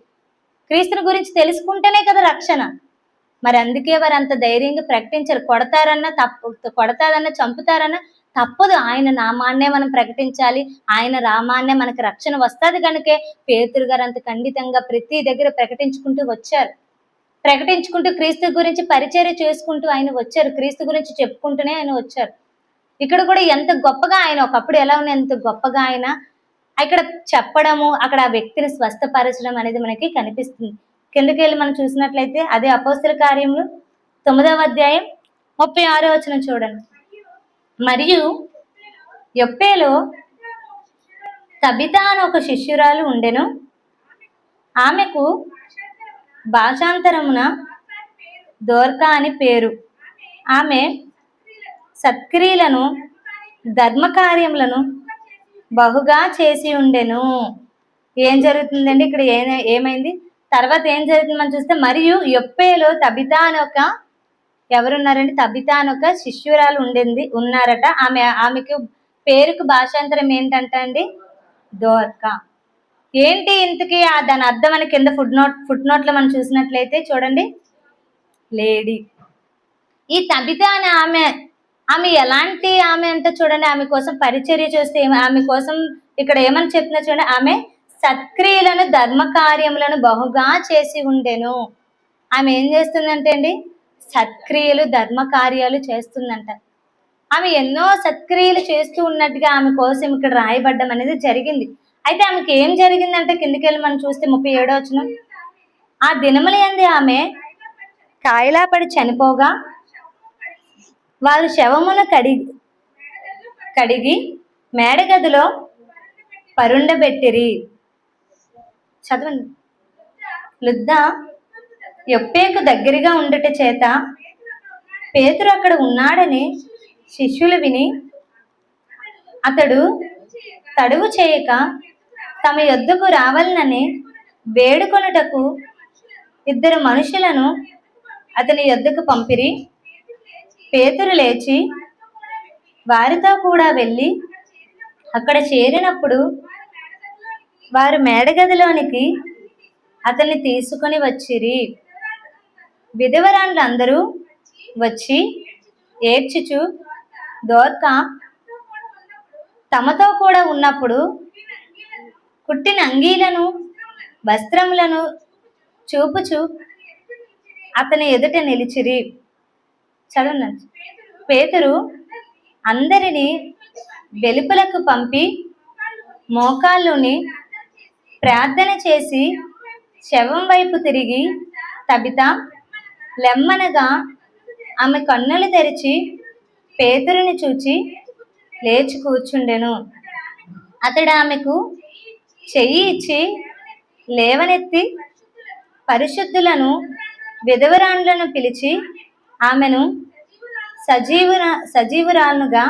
Speaker 1: క్రీస్తుని గురించి తెలుసుకుంటేనే కదా రక్షణ. మరి అందుకే వారు అంత ధైర్యంగా ప్రకటించారు. కొడతారన్నా చంపుతారన్నా తప్పదు. ఆయన నామాన్నే మనం ప్రకటించాలి. ఆయన నామాన్నే మనకు రక్షణ వస్తుంది. కనుకే పేతురు గారు అంత ఖండితంగా ప్రతి దగ్గర ప్రకటించుకుంటూ వచ్చారు. ప్రకటించుకుంటూ క్రీస్తు గురించి పరిచర్య చేసుకుంటూ ఆయన వచ్చారు. క్రీస్తు గురించి చెప్పుకుంటూనే ఆయన వచ్చారు. ఇక్కడ కూడా ఎంత గొప్పగా ఆయన ఒకప్పుడు ఎలా ఉన్న ఎంత గొప్పగా ఆయన ఇక్కడ చెప్పడము, అక్కడ ఆ వ్యక్తిని స్వస్థపరచడం అనేది మనకి కనిపిస్తుంది. కిందకి వెళ్ళి మనం చూసినట్లయితే అదే అపోస్తల కార్యములు 9వ అధ్యాయం 36వ వచనం చూడండి. మరియు యొప్పేలో తబితా అని ఒక శిష్యురాలు ఉండెను. ఆమెకు భాషాంతరమున దోర్కా అని పేరు. ఆమె సత్క్రియలను ధర్మకార్యములను బహుగా చేసి ఉండెను. ఏం జరుగుతుందండి ఇక్కడ? ఏమైంది తర్వాత ఏం జరుగుతుంది మనం చూస్తే, మరియు యొప్పేలో తబితా అని ఒక ఎవరున్నారండి? తబితా అని ఒక శిష్యురాలు ఉన్నారట. ఆమెకు పేరుకు భాషాంతరం ఏంటంట అండి? దోర్కా. ఏంటి ఇంతకీ దాని అర్థం అని కింద ఫుట్ నోట్లో మనం చూసినట్లయితే చూడండి, లేడీ. ఈ తబితా అనే ఆమె ఎలాంటి ఆమె అంటే చూడండి, ఆమె కోసం పరిచర్య చేస్తే ఆమె కోసం ఇక్కడ ఏమని చెప్తున్నా చూడండి, ఆమె సత్క్రియలను ధర్మకార్యములను బహుగా చేసి ఉండెను. ఆమె ఏం చేస్తుందంటే అండి, సత్క్రియలు ధర్మకార్యాలు చేస్తుందంట. ఆమె ఎన్నో సత్క్రియలు చేస్తూ ఉన్నట్టుగా ఆమె కోసం ఇక్కడ రాయబడ్డం అనేది జరిగింది. అయితే ఆమెకి ఏం జరిగిందంటే కిందికి వెళ్ళి మనం చూస్తే 37వ వచనం, ఆ దినముల యందు ఆమె కాయలా పడి చనిపోగా వారు శవమును కడిగి మేడగదిలో పరుండబెట్టిరి. చదవండి. లుద్ద యొప్పేకు దగ్గరగా ఉండుట చేత పేతురు అక్కడ ఉన్నాడని శిష్యులు విని అతడు తడువు చేయక తమ యొద్దకు రావాలనని వేడుకొనుటకు 2 మనుషులను అతని యొద్దకు పంపిరి. పేతురు లేచి వారితో కూడా వెళ్ళి అక్కడ చేరినప్పుడు వారు మేడగదిలోనికి అతన్ని తీసుకొని వచ్చిరి. విధవరాండ్లందరూ వచ్చి ఏడ్చుచు దోర్కా తమతో కూడా ఉన్నప్పుడు కుట్టిన అంగీలను వస్త్రములను చూపుచు అతని ఎదుట నిలిచిరి. చదవండి. పేతురు అందరినీ వెలుపలకు పంపి మోకాళ్ళుని ప్రార్థన చేసి శవం వైపు తిరిగి తబితా లెమ్మనగా ఆమె కన్నులు తెరిచి పేతురుని చూచి లేచి కూర్చుండెను. అతడు ఆమెకు చెయ్యి ఇచ్చి లేవనెత్తి పరిశుద్ధులను విధవరాండ్లను పిలిచి ఆమెను సజీవురాలుగా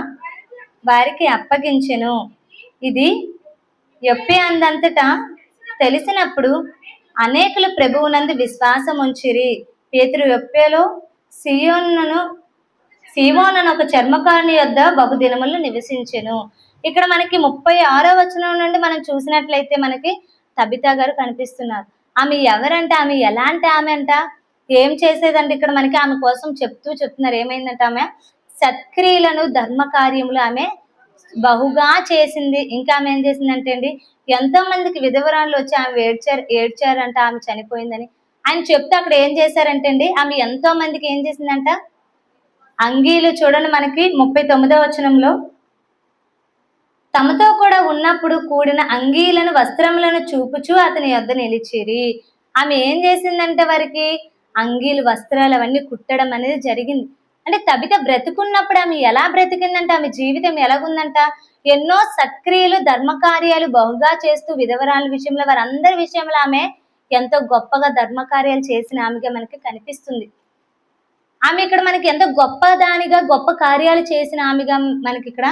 Speaker 1: వారికి అప్పగించెను. ఇది యొప్పే అందంతటా తెలిసినప్పుడు అనేకులు ప్రభువునందు విశ్వాసం ఉంచిరి. పేతురు యొప్పేలో సీమోను ఒక చర్మకారుని యొద్ద బహుదినములు నివసించెను. ఇక్కడ మనకి 36వ వచనం నుండి మనం చూసినట్లయితే మనకి తబితా గారు కనిపిస్తున్నారు. ఆమె ఎవరంట? ఆమె ఎలాంటి ఆమె అంట? ఏం చేసేదంటే ఇక్కడ మనకి ఆమె కోసం చెప్తున్నారు. ఏమైందంటే ఆమె సత్క్రియలను ధర్మకార్యములు ఆమె బహుగా చేసింది. ఇంకా ఆమె ఏం చేసిందంటే అండి, ఎంతో మందికి విధవరాళ్ళు వచ్చి ఆమె ఏడ్చారంట ఆమె చనిపోయిందని. ఆయన చెప్తే అక్కడ ఏం చేశారంటే అండి, ఆమె ఎంతో మందికి ఏం చేసిందంట, అంగీలు చూడండి మనకి 39వ వచనంలో, తమతో కూడా ఉన్నప్పుడు కూడిన అంగీలను వస్త్రములను చూపుచూ అతని యొద్ద నిలిచిరి. ఆమె ఏం చేసిందంటే వారికి అంగీలు వస్త్రాలు అవన్నీ కుట్టడం అనేది జరిగింది. అంటే తబిత బ్రతుకున్నప్పుడు ఆమె ఎలా బ్రతికిందంట, ఆమె జీవితం ఎలాగుందంట, ఎన్నో సత్క్రియలు ధర్మకార్యాలు బహుగా చేస్తూ విధవరాల విషయంలో వారందరి విషయంలో ఆమె ఎంతో గొప్పగా ధర్మకార్యాలు చేసిన ఆమెగా మనకి కనిపిస్తుంది. ఆమె ఇక్కడ మనకి ఎంతో గొప్ప దానిగా గొప్ప కార్యాలు చేసిన ఆమెగా మనకి ఇక్కడ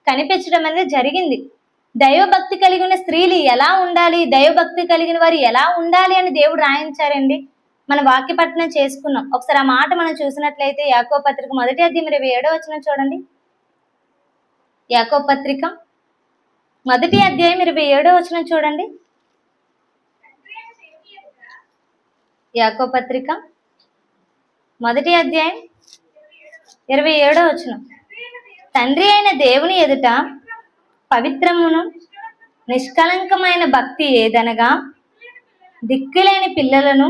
Speaker 1: కనిపించడం అనేది జరిగింది. దైవభక్తి కలిగిన స్త్రీలు ఎలా ఉండాలి, దైవభక్తి కలిగిన వారు ఎలా ఉండాలి అని దేవుడు రాయించారండి. మన వాక్య పఠనం చేసుకున్నాం. ఒకసారి ఆ మాట మనం చూసినట్లయితే యాకోబు పత్రిక 1వ అధ్యాయం 27వ వచనం చూడండి. యాకోబు పత్రిక 1వ అధ్యాయం 27వ వచనం చూడండి. యాకోబు పత్రిక 1వ అధ్యాయం 27వ వచనం. తండ్రి అయిన దేవుని ఎదుట పవిత్రమును నిష్కలంకమైన భక్తి ఏదనగా దిక్కులేని పిల్లలను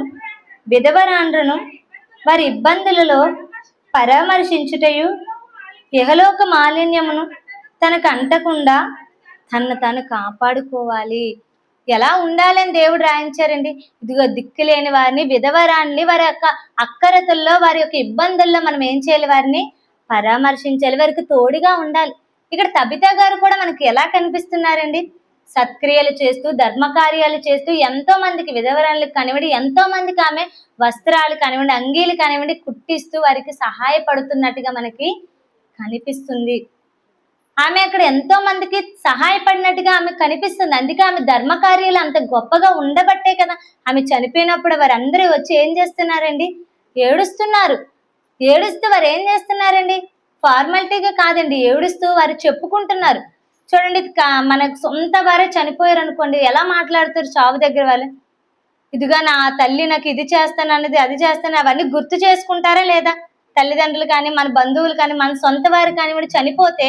Speaker 1: విధవరాండ్రను వారి ఇబ్బందులలో పరామర్శించుటయు ఇహలోక మాలిన్యమును తనకు అంటకుండా తను తాను కాపాడుకోవాలి. ఎలా ఉండాలని దేవుడు రాయించారండి. ఇదిగో దిక్కులేని వారిని, విధవరాన్ని వారి యొక్క అక్కరతల్లో వారి యొక్క ఇబ్బందుల్లో మనం ఏం చేయాలి, వారిని పరామర్శించాలి, వారికి తోడుగా ఉండాలి. ఇక్కడ తబితా గారు కూడా మనకి ఎలా కనిపిస్తున్నారండి, సత్క్రియలు చేస్తూ ధర్మకార్యాలు చేస్తూ ఎంతో మందికి విధవరాలకు కానివ్వండి, ఎంతో మందికి ఆమె వస్త్రాలు కానివ్వండి, అంగీలు కానివ్వండి కుట్టిస్తూ వారికి సహాయపడుతున్నట్టుగా మనకి కనిపిస్తుంది. ఆమె అక్కడ ఎంతో మందికి సహాయపడినట్టుగా ఆమె కనిపిస్తుంది. అందుకే ఆమె ధర్మకార్యాలు అంత గొప్పగా ఉండబట్టే కదా ఆమె చనిపోయినప్పుడు వారందరూ వచ్చి ఏం చేస్తున్నారండి, ఏడుస్తున్నారు. ఏడుస్తూ వారు ఏం చేస్తున్నారండి, ఫార్మాలిటీగా కాదండి, ఏడుస్తూ వారు చెప్పుకుంటున్నారు. చూడండి, మనకు సొంత వారే చనిపోయారు అనుకోండి, ఎలా మాట్లాడుతారు చావు దగ్గర వాళ్ళు, ఇదిగా నా తల్లి నాకు ఇది చేస్తాను అన్నది, అది చేస్తాను, అవన్నీ గుర్తు చేసుకుంటారా లేదా? తల్లిదండ్రులు కానీ మన బంధువులు కానీ మన సొంత వారు కానివ్వండి చనిపోతే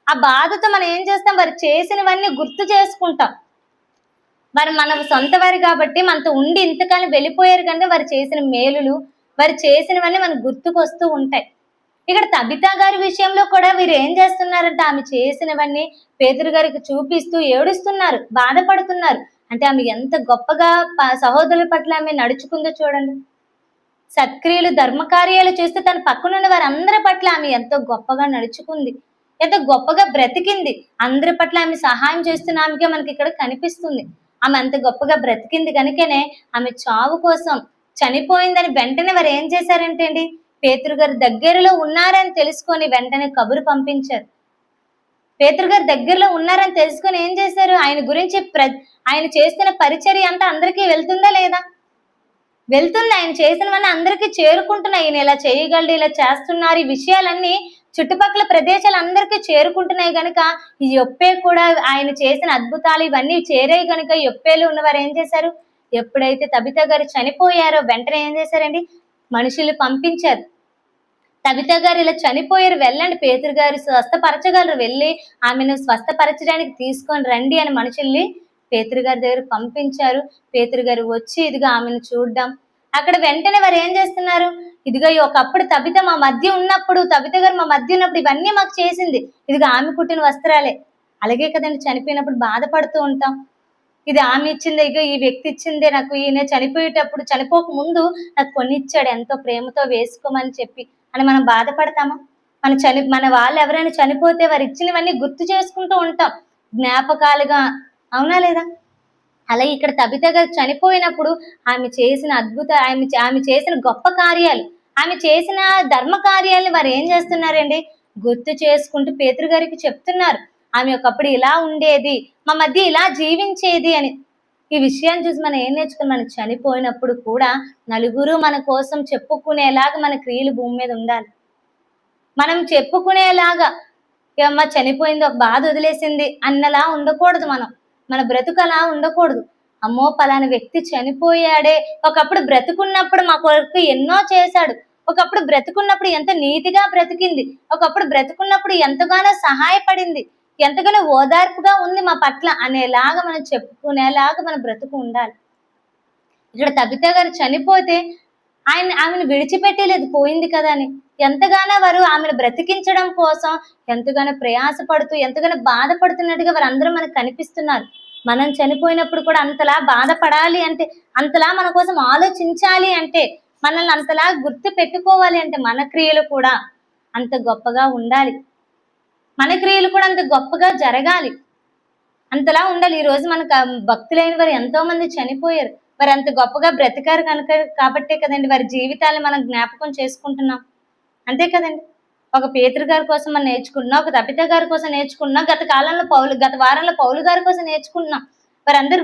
Speaker 1: ఆ బాధతో మనం ఏం చేస్తాం, వారు చేసినవన్నీ గుర్తు చేసుకుంటాం. వారు మన సొంత వారు కాబట్టి మనతో ఉండి ఇంతకాలం వెళ్ళిపోయారు కంటే వారు చేసిన మేలులు, వారు చేసినవన్నీ మనకు గుర్తుకొస్తూ ఉంటాయి. ఇక్కడ తబితా గారి విషయంలో కూడా వీరు ఏం చేస్తున్నారంటే ఆమె చేసినవన్నీ పేతురు గారికి చూపిస్తూ ఏడుస్తున్నారు, బాధపడుతున్నారు. అంటే ఆమె ఎంత గొప్పగా సహోదరుల పట్ల ఆమె నడుచుకుందో చూడండి. సత్క్రియలు ధర్మకార్యాలు చేస్తూ తన పక్కనున్న వారందరి పట్ల ఆమె ఎంతో గొప్పగా నడుచుకుంది, ఎంతో గొప్పగా బ్రతికింది. అందరి పట్ల ఆమె సహాయం చేస్తున్న ఆమెకే మనకి ఇక్కడ కనిపిస్తుంది. ఆమె అంత గొప్పగా బ్రతికింది కనుకనే ఆమె చావు కోసం చనిపోయిందని వెంటనే వారు ఏం చేశారంటే అండి, పేతురు గారు దగ్గరలో ఉన్నారని తెలుసుకొని వెంటనే కబురు పంపించారు. పేతురు గారు దగ్గరలో ఉన్నారని తెలుసుకొని ఏం చేశారు, ఆయన గురించి ఆయన చేస్తున్న పరిచర్య అంతా అందరికీ వెళ్తుందా లేదా? వెళ్తుంది. ఆయన చేసినవన్నీ అందరికీ చేరుకుంటున్నాయి. ఈయన ఇలా చేయగలడు, ఇలా చేస్తున్నారు, ఈ విషయాలన్నీ చుట్టుపక్కల ప్రదేశాలు అందరికీ చేరుకుంటున్నాయి కనుక ఈ యొప్పే కూడా ఆయన చేసిన అద్భుతాలు ఇవన్నీ చేరాయి కనుక యొప్పేలు ఉన్నవారు ఏం చేశారు, ఎప్పుడైతే తబితా గారు చనిపోయారో వెంటనే ఏం చేశారండి, మనుషులు పంపించారు. తబితా గారు ఇలా చనిపోయారు, వెళ్ళండి, పేతురు గారు స్వస్థపరచగలరు, వెళ్ళి ఆమెను స్వస్థపరచడానికి తీసుకొని రండి అని మనుషుల్ని పేతురు గారి దగ్గర పంపించారు. పేతురు గారు వచ్చి ఇదిగా ఆమెను చూడడం, అక్కడ వెంటనే వారు ఏం చేస్తున్నారు, ఇదిగా ఒకప్పుడు తబిత మా మధ్య ఉన్నప్పుడు, తబిత గారు మా మధ్య ఉన్నప్పుడు ఇవన్నీ మాకు చేసింది, ఇదిగా ఆమె కుట్టిన వస్త్రాలే. అలాగే కదండి, చనిపోయినప్పుడు బాధపడుతూ ఉంటాం, ఇది ఆమె ఇచ్చిందే, ఇగో ఈ వ్యక్తి ఇచ్చిందే నాకు, ఈయన చనిపోయేటప్పుడు చనిపోక ముందు నాకు కొన్ని ఇచ్చాడు ఎంతో ప్రేమతో వేసుకోమని చెప్పి అని మనం బాధపడతామా? మన వాళ్ళు ఎవరైనా చనిపోతే వారు ఇచ్చినవన్నీ గుర్తు చేసుకుంటూ ఉంటాం జ్ఞాపకాలుగా, అవునా లేదా? అలాగే ఇక్కడ తబిత గారు చనిపోయినప్పుడు ఆమె చేసిన ఆమె చేసిన గొప్ప కార్యాలు, ఆమె చేసిన ధర్మ కార్యాలను వారు ఏం చేస్తున్నారండి, గుర్తు చేసుకుంటూ పేతురు గారికి చెప్తున్నారు, ఆమె ఒకప్పుడు ఇలా ఉండేది, మా మధ్య ఇలా జీవించేది అని. ఈ విషయాన్ని చూసి మనం ఏం నేర్చుకుని, మనం చనిపోయినప్పుడు కూడా నలుగురు మన కోసం చెప్పుకునేలాగా మన క్రియలు భూమి మీద ఉండాలి. మనం చెప్పుకునేలాగా ఏమ్మ చనిపోయింది, ఒక బాధ వదిలేసింది అన్నలా ఉండకూడదు. మన బ్రతుకు అలా ఉండకూడదు. అమ్మో పలానా వ్యక్తి చనిపోయాడే, ఒకప్పుడు బ్రతుకున్నప్పుడు మా కొరకు ఎన్నో చేశాడు, ఒకప్పుడు బ్రతుకున్నప్పుడు ఎంత నీతిగా బ్రతికింది, ఒకప్పుడు బ్రతుకున్నప్పుడు ఎంతగానో సహాయపడింది, ఎంతగానో ఓదార్పుగా ఉంది మా పట్ల అనేలాగా మనం చెప్పుకునేలాగా మన బ్రతుకు ఉండాలి. ఇక్కడ తబిత గారు చనిపోతే ఆమెను విడిచిపెట్టలేదు, పోయింది కదా అని. ఎంతగానో వారు ఆమెను బ్రతికించడం కోసం ఎంతగానో ప్రయాసపడుతూ ఎంతగానో బాధపడుతున్నట్టుగా వారు అందరూ మనకు కనిపిస్తున్నారు. మనం చనిపోయినప్పుడు కూడా అంతలా బాధపడాలి అంటే, అంతలా మన కోసం ఆలోచించాలి అంటే, మనల్ని అంతలా గుర్తు పెట్టుకోవాలి అంటే మన క్రియలు కూడా అంత గొప్పగా ఉండాలి, మన క్రియలు కూడా అంత గొప్పగా జరగాలి, అంతలా ఉండాలి. ఈ రోజు మనకు భక్తులైన వారు ఎంతో మంది చనిపోయారు, వారు అంత గొప్పగా బ్రతికారు కనుక కాబట్టే కదండి వారి జీవితాలను మనం జ్ఞాపకం చేసుకుంటున్నాం. అంతే కదండి. ఒక పేతురు గారి కోసం మనం నేర్చుకున్నాం, ఒక తబిత గారి కోసం నేర్చుకున్నాం, గత వారంలో పౌలు గారి కోసం నేర్చుకున్నాం. వారందరూ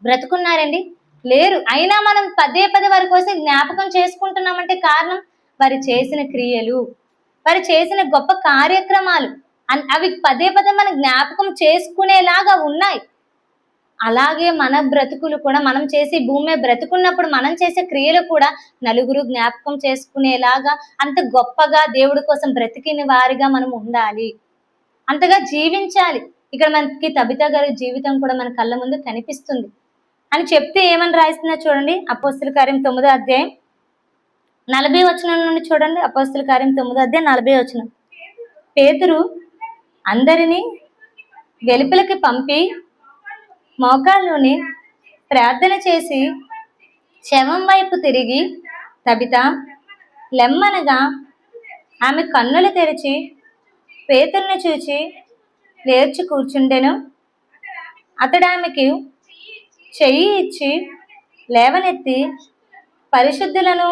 Speaker 1: బ్రతుకున్నారండి? లేరు. అయినా మనం పదే పదే వారి కోసం జ్ఞాపకం చేసుకుంటున్నామంటే కారణం వారు చేసిన క్రియలు, వారు చేసిన గొప్ప కార్యక్రమాలు, అవి పదే పదే మనం జ్ఞాపకం చేసుకునేలాగా ఉన్నాయి. అలాగే మన బ్రతుకులు కూడా, మనం చేసే భూమి బ్రతుకున్నప్పుడు మనం చేసే క్రియలు కూడా నలుగురు జ్ఞాపకం చేసుకునేలాగా అంత గొప్పగా దేవుడి కోసం బ్రతికిన వారిగా మనం ఉండాలి, అంతగా జీవించాలి. ఇక్కడ మనకి తబిత గారి జీవితం కూడా మన కళ్ళ ముందు కనిపిస్తుంది అని చెప్తే ఏమని రాయిస్తున్నా చూడండి. అపోస్తుల కార్యం 9వ అధ్యాయం 40వ వచనం నుండి చూడండి. అపోస్తుల కార్యం 9వ అధ్యాయం 40వ వచనం. పేతురు అందరినీ వెలుపలికి పంపి మోకాళ్ళలోని ప్రార్థన చేసి శవం వైపు తిరిగి, తబిత లెమ్మనగా ఆమె కన్నులు తెరిచి పేతురుని చూచి లేచి కూర్చుండెను. అతడు ఆమెకి చెయ్యి ఇచ్చి లేవనెత్తి పరిశుద్ధులను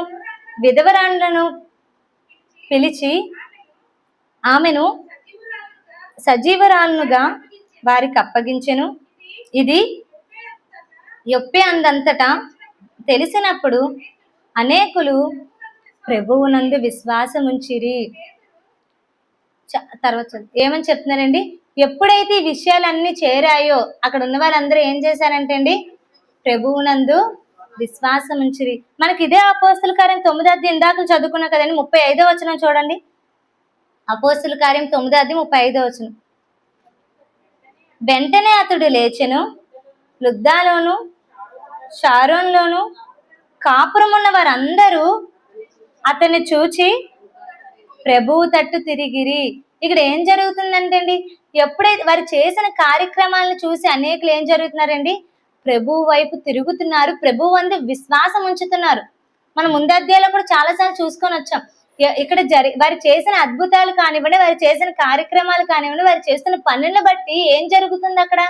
Speaker 1: విధవరాండ్లను పిలిచి ఆమెను సజీవరాలుగా వారికి అప్పగించెను. ఇది యొప్పే అందంతటా తెలిసినప్పుడు అనేకులు ప్రభువునందు విశ్వాసముంచిరి. తర్వాత ఏమని చెప్తున్నారండి, ఎప్పుడైతే ఈ విషయాలన్నీ చేరాయో అక్కడ ఉన్న వాళ్ళందరూ ఏం చేశారంటే అండి, ప్రభువునందు విశ్వాసం ఉంచిరి. మనకి ఇదే అపోస్తుల కార్యం 9వ అధ్యాయం ఇందాక చదువుకున్నాం కదండి, 35వ వచనం చూడండి. అపోస్తుల కార్యం 9వ అధ్యాయం 35వ వచనం. వెంటనే అతడు లేచెను, లుద్దాలోను షారోన్లోను కాపురమున్న వారందరూ అతన్ని చూచి ప్రభువు తట్టు తిరిగిరి. ఇక్కడ ఏం జరుగుతుందంటే అండి, ఎప్పుడైతే వారు చేసిన కార్యక్రమాలను చూసి అనేకులు ఏం జరుగుతున్నారండి, ప్రభువు వైపు తిరుగుతున్నారు, ప్రభువు అందు విశ్వాసం ఉంచుతున్నారు. మనం ముందు అధ్యాయంలో కూడా చాలాసార్లు చూసుకొని వచ్చాం. ఇక్కడ వారు చేసిన అద్భుతాలు కానివ్వండి, వారు చేసిన కార్యక్రమాలు కానివ్వండి, వారు చేస్తున్న పనులను బట్టి ఏం జరుగుతుంది, అక్కడ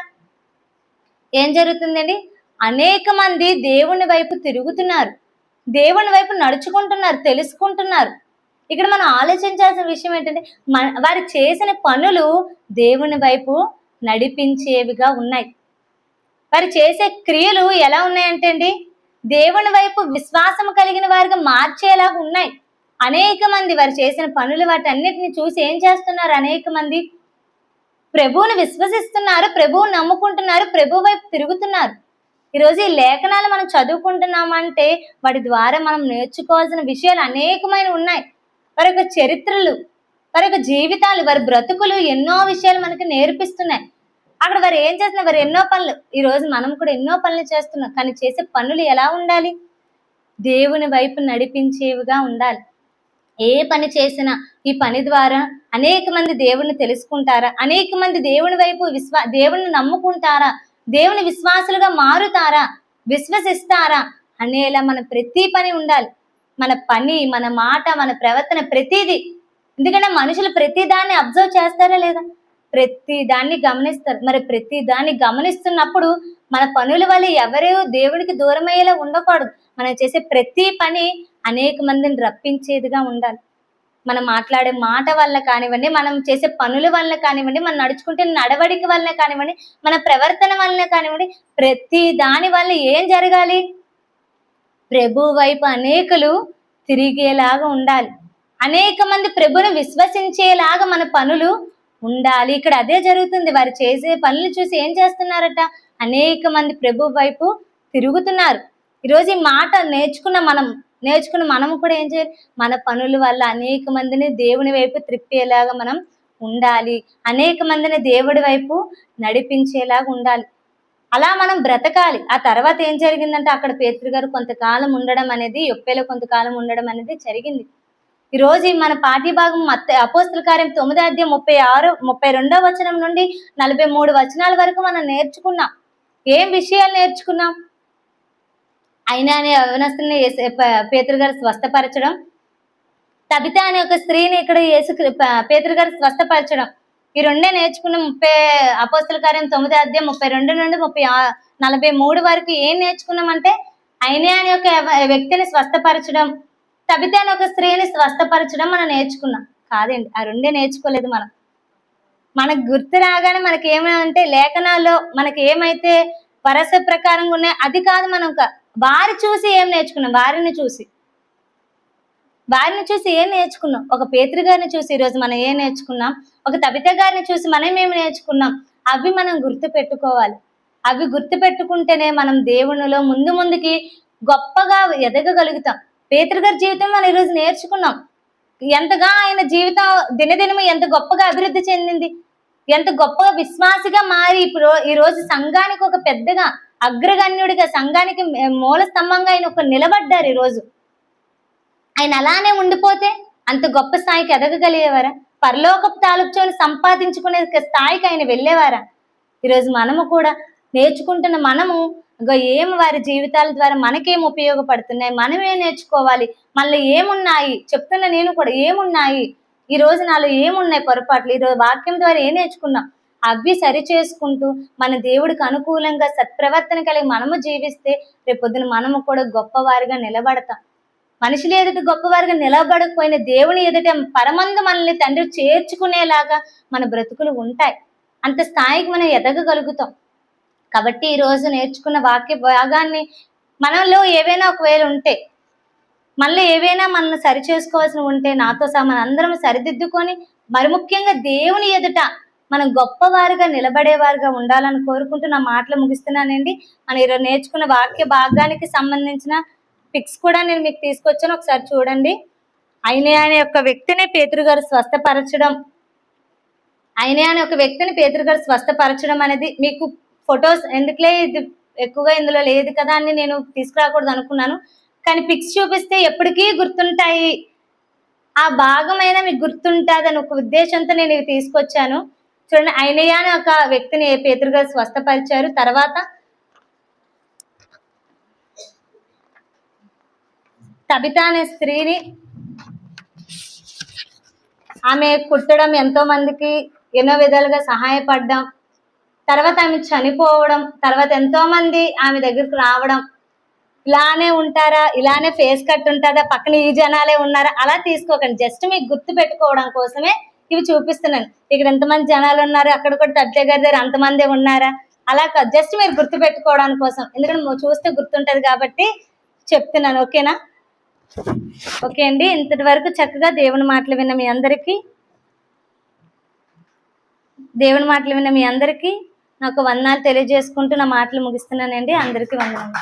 Speaker 1: ఏం జరుగుతుందండి, అనేక మంది దేవుని వైపు తిరుగుతున్నారు, దేవుని వైపు నడుచుకుంటున్నారు, తెలుసుకుంటున్నారు. ఇక్కడ మనం ఆలోచించాల్సిన విషయం ఏంటంటే, వారు చేసిన పనులు దేవుని వైపు నడిపించేవిగా ఉన్నాయి. వారు చేసే క్రియలు ఎలా ఉన్నాయంటే అండి, దేవుని వైపు విశ్వాసం కలిగిన వారిగా మార్చేలాగా ఉన్నాయి. అనేక మంది వారు చేసిన పనులు వాటన్నిటిని చూసి ఏం చేస్తున్నారు, అనేక మంది ప్రభువుని విశ్వసిస్తున్నారు, ప్రభువుని నమ్ముకుంటున్నారు, ప్రభు వైపు తిరుగుతున్నారు. ఈరోజు ఈ లేఖనాలు మనం చదువుకుంటున్నామంటే వాటి ద్వారా మనం నేర్చుకోవాల్సిన విషయాలు అనేకమైన ఉన్నాయి. వారి యొక్క చరిత్రలు, వారి యొక్క జీవితాలు, వారి బ్రతుకులు ఎన్నో విషయాలు మనకి నేర్పిస్తున్నాయి. అక్కడ వారు ఏం చేస్తున్నారు, వారు ఎన్నో పనులు, ఈరోజు మనం కూడా ఎన్నో పనులు చేస్తున్నాం, కానీ చేసే పనులు ఎలా ఉండాలి, దేవుని వైపు నడిపించేవిగా ఉండాలి. ఏ పని చేసినా ఈ పని ద్వారా అనేక మంది దేవుణ్ణి తెలుసుకుంటారా, అనేక మంది దేవుని వైపు దేవుణ్ణి నమ్ముకుంటారా, దేవుని విశ్వాసులుగా మారుతారా, విశ్వసిస్తారా అనేలా మన ప్రతి పని ఉండాలి. మన పని, మన మాట, మన ప్రవర్తన ప్రతిదీ. ఎందుకంటే మనుషులు ప్రతి దాన్ని అబ్జర్వ్ చేస్తారా లేదా, ప్రతి దాన్ని గమనిస్తారు. మరి ప్రతి దాన్ని గమనిస్తున్నప్పుడు మన పనుల వల్ల ఎవరు దేవుడికి దూరం అయ్యేలా ఉండకూడదు. మనం చేసే ప్రతి పని అనేక మందిని రప్పించేదిగా ఉండాలి. మనం మాట్లాడే మాట వల్ల కానివ్వండి, మనం చేసే పనుల వల్ల కానివ్వండి, మనం నడుచుకుంటే నడవడిక వల్ల కానివ్వండి, మన ప్రవర్తన వల్ల కానివ్వండి, ప్రతి దాని వల్ల ఏం జరగాలి, ప్రభు వైపు అనేకులు తిరిగేలాగా ఉండాలి. అనేక మంది ప్రభుని విశ్వసించేలాగా మన పనులు ఉండాలి. ఇక్కడ అదే జరుగుతుంది. వారు చేసే పనులు చూసి ఏం చేస్తున్నారట, అనేక మంది ప్రభు వైపు తిరుగుతున్నారు. ఈరోజు ఈ మాట నేర్చుకున్న మనము కూడా ఏం చేయాలి, మన పనుల వల్ల అనేక మందిని దేవుని వైపు త్రిప్పేలాగా మనం ఉండాలి, అనేక మందిని దేవుడి వైపు నడిపించేలాగా ఉండాలి. అలా మనం బ్రతకాలి. ఆ తర్వాత ఏం జరిగిందంటే అక్కడ పేతురు గారు కొంతకాలం ఉండడం అనేది, యొప్పేలో కొంతకాలం ఉండడం అనేది జరిగింది. ఈ రోజు మన పాఠ్యభాగం అపోస్తుల కార్యం 9వ అధ్యాయం 32వ వచనం నుండి 43 వచనాల వరకు మనం నేర్చుకున్నాం. ఏం విషయాలు నేర్చుకున్నాం? అయినా అనే యవనస్తుని పేతురు గారు స్వస్థపరచడం, తబిత అనే ఒక స్త్రీని ఇక్కడ పేతురు గారు స్వస్థపరచడం, ఈ రెండే నేర్చుకున్నాం. అపోస్తుల కార్యం 9వ అధ్యాయం 32 నుండి 43 వరకు ఏం నేర్చుకున్నామంటే అయినా అనే ఒక వ్యక్తిని స్వస్థపరచడం, తబిత అనే ఒక స్త్రీని స్వస్థపరచడం మనం నేర్చుకున్నాం. కాదండి, ఆ రెండే నేర్చుకోలేదు మనం. మనకు గుర్తు రాగానే మనకి ఏమంటే లేఖనాల్లో మనకి ఏమైతే వరస ప్రకారంగా ఉన్నాయో అది కాదు. మనం వారి చూసి ఏం నేర్చుకున్నాం? వారిని చూసి ఏం నేర్చుకున్నాం? ఒక పేతురు గారిని చూసి ఈరోజు మనం ఏం నేర్చుకున్నాం? ఒక తబిత గారిని చూసి మనం ఏమి నేర్చుకున్నాం? అవి మనం గుర్తు పెట్టుకోవాలి. అవి గుర్తు పెట్టుకుంటేనే మనం దేవునిలో ముందుకి గొప్పగా ఎదగగలుగుతాం. పేతురు గారి జీవితం మనం ఈరోజు నేర్చుకున్నాం. ఎంతగా ఆయన జీవితం దినదినము ఎంత గొప్పగా అభివృద్ధి చెందింది, ఎంత గొప్పగా విశ్వాసిగా మారి ఇప్పుడు ఈరోజు సంఘానికి ఒక పెద్దగా అగ్రగణ్యుడిగా, సంఘానికి మూల స్తంభంగా ఆయన ఒక నిలబడ్డారు. ఈరోజు ఆయన అలానే ఉండిపోతే అంత గొప్ప స్థాయికి ఎదగగలిగేవారా? పరలోకపు తాలూకుని సంపాదించుకునే స్థాయికి ఆయన వెళ్ళేవారా? ఈరోజు మనము కూడా నేర్చుకుంటున్న మనము ఏం వారి జీవితాల ద్వారా మనకేం ఉపయోగపడుతున్నాయి, మనమేం నేర్చుకోవాలి, మళ్ళీ ఏమున్నాయి చెప్తున్నా నేను కూడా, ఏమున్నాయి ఈ రోజు నాలో ఏమున్నాయి పొరపాట్లు, ఈరోజు వాక్యం ద్వారా ఏం నేర్చుకున్నాం, అవి సరి చేసుకుంటూ మన దేవుడికి అనుకూలంగా సత్ప్రవర్తన కలిగి మనము జీవిస్తే రేపొద్దున మనము కూడా గొప్పవారిగా నిలబడతాం. మనుషులు ఎదుట గొప్పవారిగా నిలబడకపోయిన దేవుని ఎదుట పరమందు మనల్ని తండ్రి చేర్చుకునేలాగా మన బ్రతుకులు ఉంటాయి. అంత స్థాయికి మనం ఎదగగలుగుతాం. కాబట్టి ఈరోజు నేర్చుకున్న వాక్య భాగాన్ని మనలో ఏవైనా ఒకవేళ ఉంటే, మళ్ళీ ఏవైనా మనల్ని సరి చేసుకోవాల్సి ఉంటే నాతో సహా మన అందరం సరిదిద్దుకొని మరి ముఖ్యంగా దేవుని ఎదుట మనం గొప్పవారుగా నిలబడేవారుగా ఉండాలని కోరుకుంటూ నా మాటలు ముగిస్తున్నానండి. మనం ఈరోజు నేర్చుకున్న వాక్య భాగానికి సంబంధించిన పిక్స్ కూడా నేను మీకు తీసుకొచ్చాను, ఒకసారి చూడండి. అయినా అనే ఒక వ్యక్తిని పేతురు గారు స్వస్థపరచడం అనేది మీకు ఫొటోస్ ఎందుకులే, ఇది ఎక్కువగా ఇందులో లేదు కదా అని నేను తీసుకురాకూడదు అనుకున్నాను. కానీ పిక్స్ చూపిస్తే ఎప్పటికీ గుర్తుంటాయి, ఆ భాగమైనా మీకు గుర్తుంటుంది అని ఒక ఉద్దేశంతో నేను ఇవి తీసుకొచ్చాను. చూడండి, అయినయ్య అనే ఒక వ్యక్తిని పేతురు గారు స్వస్థపరిచారు. తర్వాత తబిత అనే స్త్రీని, ఆమె కుట్టడం, ఎంతో మందికి ఎన్నో విధాలుగా సహాయపడ్డం, తర్వాత ఆమె చనిపోవడం, తర్వాత ఎంతో మంది ఆమె దగ్గరకు రావడం. ఇలానే ఉంటారా, ఇలానే ఫేస్ కట్ ఉంటుందా, పక్కన ఈ జనాలే ఉన్నారా, అలా తీసుకోకండి. జస్ట్ మీకు గుర్తు పెట్టుకోవడం కోసమే ఇవి చూపిస్తున్నాను. ఇక్కడ ఎంతమంది జనాలు ఉన్నారు, అక్కడ కూడా తబిత గారి దగ్గర అంతమంది ఉన్నారా, అలా జస్ట్ మీరు గుర్తు పెట్టుకోవడం కోసం, ఎందుకంటే చూస్తే గుర్తుంటది కాబట్టి చెప్తున్నాను. ఓకేనా? ఓకే అండి, ఇంతటి వరకు చక్కగా దేవుని మాటలు విన్న మీ అందరికీ నాకు వందనాలు తెలియజేసుకుంటూ నా మాటలు ముగిస్తున్నానండి. అందరికీ వందనాలు.